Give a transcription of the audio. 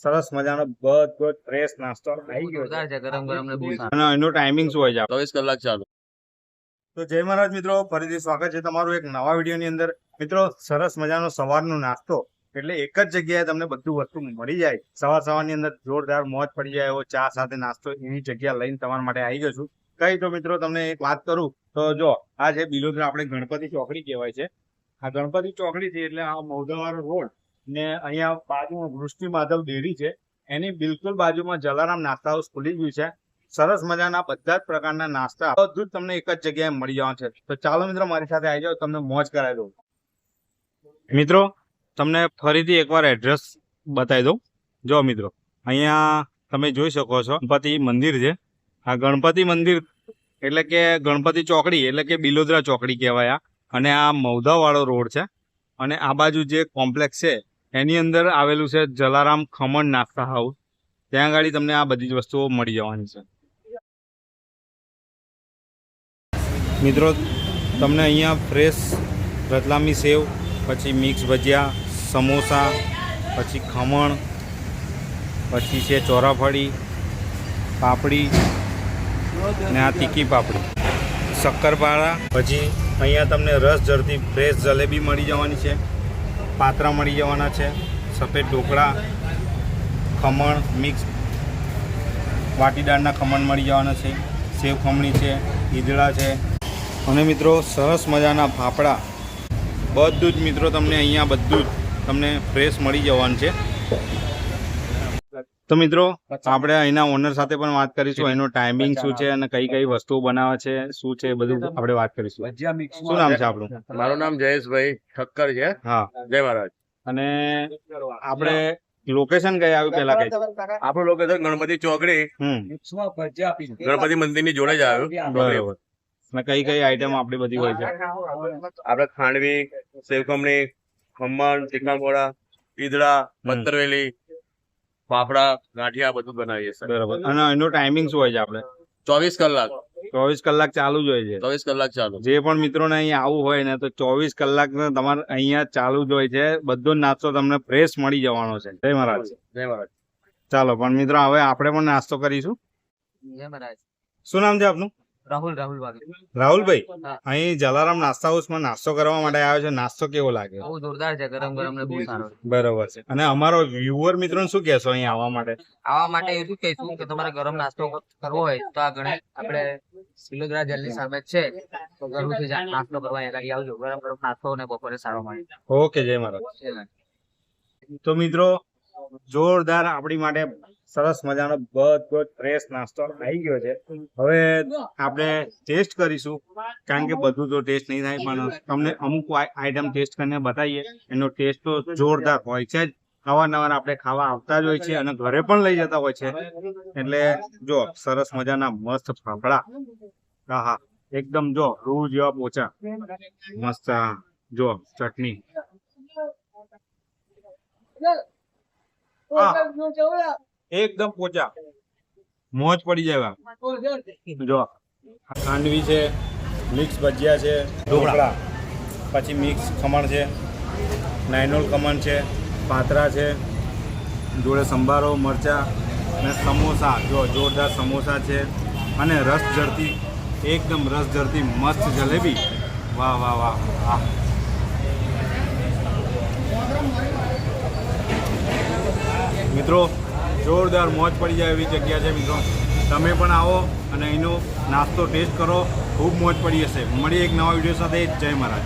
સરસ મજાનો બધો ફ્રેશ નાસ્તો આવી ગયો છે ગરમ ગરમ ને બહુ સારું. અને એનો ટાઈમિંગ શું હોય છે 24 કલાક ચાલુ. તો જય મહારાજ મિત્રો, ફરીથી સ્વાગત છે તમારું એક નવા વિડીયોની અંદર. મિત્રો, સરસ મજાનો સવારનો નાસ્તો એટલે એક જ જગ્યાએ તમને બધું વસ્તુ મળી જાય. સવારની અંદર જોરદાર મોજ પડી જાય એવો ચા સાથે નાસ્તો એની જગ્યા લઈને તમારા માટે આવી ગયો છું. કઈ તો મિત્રો તમને એક વાત કરું તો જો આ જે બિલોદરા આપણે ગણપતિ ચોકડી કહેવાય છે. આ ગણપતિ ચોકડી છે એટલે આ મૌદાવાળો રોડ ને અહીંયા બાજુમાં વૃષ્ટિ માધવ ડેરી છે, એની બિલકુલ બાજુમાં જલારામ નાસ્તા હાઉસ ખુલી ગયું છે. સરસ મજાના બધા જ પ્રકારના નાસ્તા બધું જ તમને એક જ જગ્યાએ મળી જવાનું છે. તો ચાલો મિત્રો મારી સાથે આવી જાઓ, તમને મોજ કરાવી દઉં. મિત્રો, તમને ફરીથી એકવાર એડ્રેસ બતાવી દઉં. જો મિત્રો, અહીંયા તમે જોઈ શકો છો ગણપતિ મંદિર છે. આ ગણપતિ મંદિર એટલે કે ગણપતિ ચોકડી એટલે કે બિલોદરા ચોકડી કહેવાય. અને આ મૌદાવાળો રોડ છે અને આ બાજુ જે કોમ્પ્લેક્સ છે એની અંદર આવેલું છે જલારામ ખમણ નાસ્તા હાઉસ. ત્યાં આગળ તમને આ બધી જ વસ્તુઓ મળી જવાની છે. મિત્રો, તમને અહીંયા ફ્રેશ રતલામી સેવ, પછી મિક્સ ભજીયા, સમોસા, પછી ખમણ, પછી છે ચોરાફળી, પાપડી ને આ તીખી પાપડી, શક્કરપારા, પછી અહીંયા તમને રસ ઝરતી ફ્રેશ જલેબી મળી જવાની છે, પાત્રા મળી જવાના છે, સફેદ ઢોકળા, ખમણ મિક્સ વાટીદાળના ખમણ મળી જવાના છે, સેવ ખમણી છે, ઈદડા છે અને મિત્રો સરસ મજાના ફાફડા. બધું જ મિત્રો તમને અહીંયા બધું જ તમને ફ્રેશ મળી જવાનું છે. તો મિત્રો, આપણે અહીંના ઓનર સાથે પણ વાત કરીશું. એનો ટાઈમિંગ શું છે અને કઈ કઈ વસ્તુઓ બનાવે છે, શું છે, બધું આપણે વાત કરીશું. શું નામ છે આપણું? મારું નામ જયેશભાઈ ઠક્કર છે. હા, જય મહારાજ. અને આપણે લોકેશન કઈ આવ્યું પેલા કઈ? આપણું લોકેશન ગણપતિ ચોકડી ગણપતિ મંદિર ની જોડે જ આવ્યું. બરાબર. અને કઈ કઈ આઈટમ આપણી બધી હોય છે? આપડે ખાંડવી, સેવખમણી, ખમણ, તીખા મોડા, ઈદડા, પત્તરવેલી, ફાફડા, ગાંઠિયા બધું બનાવીએ છીએ. બરાબર. અને એનો ટાઈમિંગ શું હોય છે? આપણે 24 કલાક 24 કલાક ચાલુ જ હોય છે. 24 કલાક ચાલુ. જે પણ મિત્રોને અહીંયા આવવું હોય ને તો 24 કલાક તમારે અહીંયા ચાલુ જ હોય છે. બધો નાસ્તો તમને ફ્રેશ મળી જવાનો છે. જય મહારાજ. જય મહારાજ. ચાલો પણ મિત્રો, હવે આપણે પણ નાસ્તો કરીશું. જય મહારાજ. શું નામ છે આપનું? રાહુલ રાહુલભાઈ, હા. અહીં જલારામ નાસ્તા હાઉસમાં નાસ્તો કરવા માટે આવ્યો છે. નાસ્તો કેવો લાગે? બહુ જોરદાર છે, ગરમ ગરમ ને બહુ સારું. બરોબર છે. અને અમારો વ્યુઅર મિત્રોને શું કહેશો અહીં આવવા માટે? આવા માટે એટલું કહીશું કે તમારે ગરમ નાસ્તો કરવો હોય તો આ ગણેશ આપણે બિલોદરા જેલની સામે જ છે, તો ઘરથી નાસ્તો કરવા અહીંયા આગળ આવજો. ગરમ ગરમ નાસ્તો ને બપોરે સારો મળે. ઓકે, જય મહારાજ. તો મિત્રો, જોરદાર આપણી માટે સરસ મજાનો બધો ફ્રેશ નાસ્તો આવી ગયો છે. હવે આપણે ટેસ્ટ કરીશું, કારણ કે બધું તો ટેસ્ટ નહીં થાય, પણ તમને અમુક આઈટમ ટેસ્ટ કરીને બતાવીએ. એનો ટેસ્ટ તો જોરદાર હોય છે જ. અવારનવાર આપણે ખાવા આવતા જ હોય છે અને ઘરે પણ લઈ જતા હોય છે. એટલે જો સરસ મજાના મસ્ત ફાફડા, હા, એકદમ જો રૂ જેવા પોચા, મસ્ત. જો ચટણી, એકદમ પોચા, મોજ પડી જાય. જો ખાંડવી છે, મિક્સ ભજીયા છે, ઢોકળા, પછી મિક્સ ખમણ છે, નાઇનોલ ખમણ છે, પાત્રા છે, જોડે સંભારો, મરચા અને સમોસા. જો જોરદાર સમોસા છે અને રસ ઝરતી, એકદમ રસ ઝરતી મસ્ત જલેબી. વાહ વાહ વાહ વાહ. મિત્રો, જોરદાર મોજ પડી જાય એવી જગ્યા છે. મિત્રો, તમે પણ આવો અને અહીંનો નાસ્તો ટેસ્ટ કરો, ખૂબ મોજ પડી હશે. મળીએ એક નવા વિડીયો સાથે. જય મહારાજ.